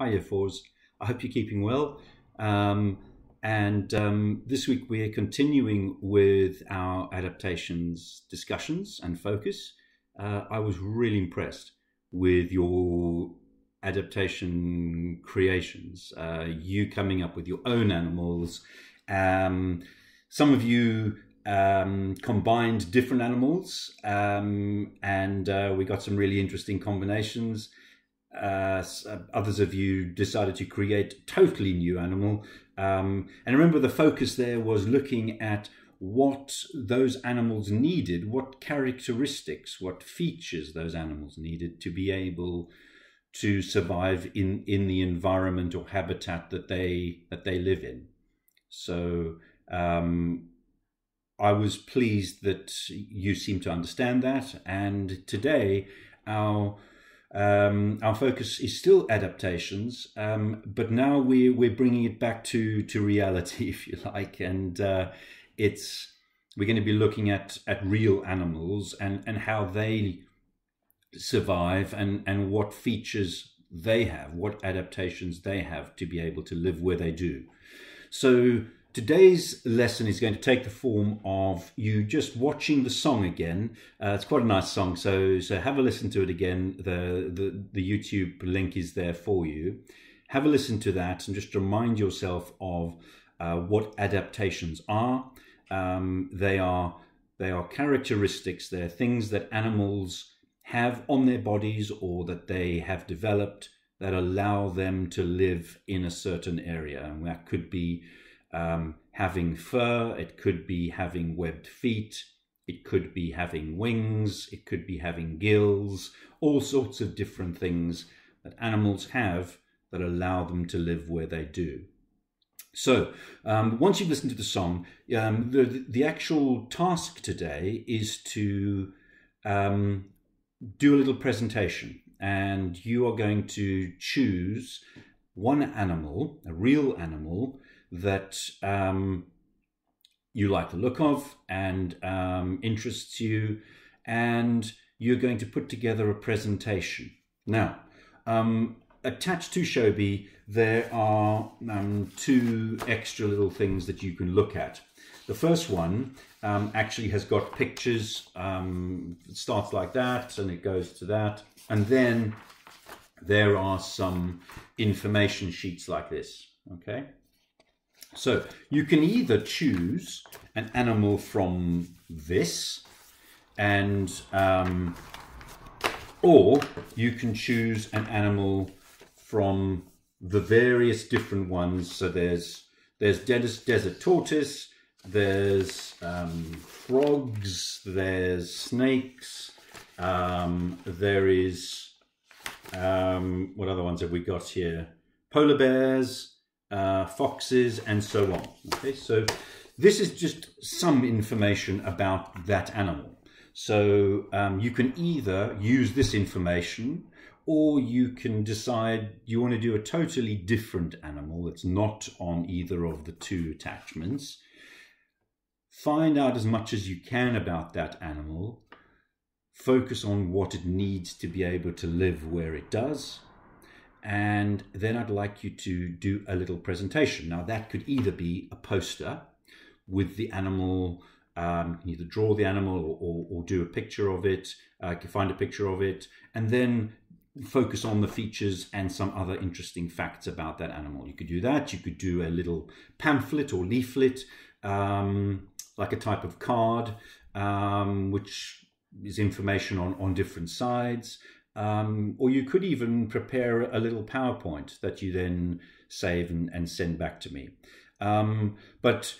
Hi, Year Fours. I hope you're keeping well. This week we're continuing with our adaptations discussions and focus. I was really impressed with your adaptation creations, you coming up with your own animals. Some of you combined different animals, and we got some really interesting combinations. Others of you decided to create a totally new animal. And remember, the focus there was looking at what those animals needed, what characteristics, what features those animals needed to be able to survive in the environment or habitat that they live in. So I was pleased that you seem to understand that. And today our focus is still adaptations, but now we're bringing it back to reality, if you like, and we're going to be looking at real animals and how they survive and what features they have, what adaptations they have to be able to live where they do. So today's lesson is going to take the form of you just watching the song again. It's quite a nice song, so have a listen to it again. The YouTube link is there for you. Have a listen to that and just remind yourself of what adaptations are. They are characteristics. They're things that animals have on their bodies or that they have developed that allow them to live in a certain area. And that could be having fur, it could be having webbed feet, it could be having wings, it could be having gills, all sorts of different things that animals have that allow them to live where they do. So once you've listened to the song, the actual task today is to do a little presentation, and you are going to choose one animal, a real animal, that you like the look of and interests you, and you're going to put together a presentation. Now, attached to Shobi, there are two extra little things that you can look at. The first one actually has got pictures. It starts like that and it goes to that. And then there are some information sheets like this, okay? So you can either choose an animal from this, and or you can choose an animal from the various different ones. So there's desert tortoise, there's frogs, there's snakes, there is what other ones have we got here? Polar bears, foxes, and so on. Okay, so this is just some information about that animal. So you can either use this information, or you can decide you want to do a totally different animal that's not on either of the two attachments. Find out as much as you can about that animal. Focus on what it needs to be able to live where it does. And then I'd like you to do a little presentation. Now that could either be a poster with the animal, you can either draw the animal or do a picture of it, you can find a picture of it, and then focus on the features and some other interesting facts about that animal. You could do that. You could do a little pamphlet or leaflet, like a type of card, which is information on different sides. Or you could even prepare a little PowerPoint that you then save and send back to me. But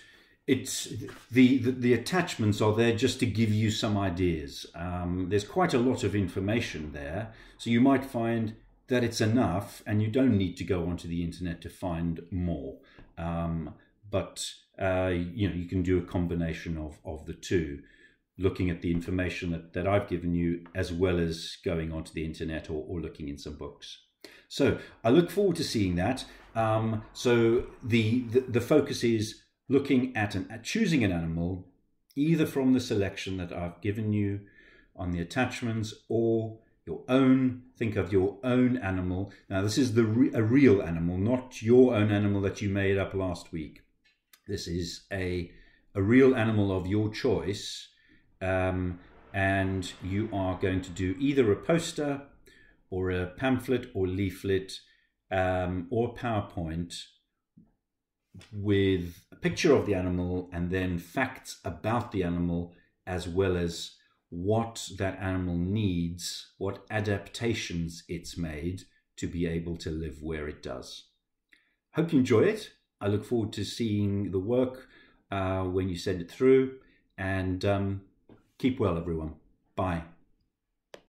it's the attachments are there just to give you some ideas. There's quite a lot of information there, so you might find that it's enough and you don't need to go onto the internet to find more. But you can do a combination of the two, looking at the information that I've given you, as well as going onto the internet or looking in some books. So I look forward to seeing that. So the focus is looking at choosing an animal, either from the selection that I've given you on the attachments, or your own. Think of your own animal. Now, this is a real animal, not your own animal that you made up last week. This is a real animal of your choice, and you are going to do either a poster or a pamphlet or leaflet or PowerPoint with a picture of the animal and then facts about the animal, as well as what that animal needs, what adaptations it's made to be able to live where it does. Hope you enjoy it. I look forward to seeing the work when you send it through, and keep well, everyone. Bye.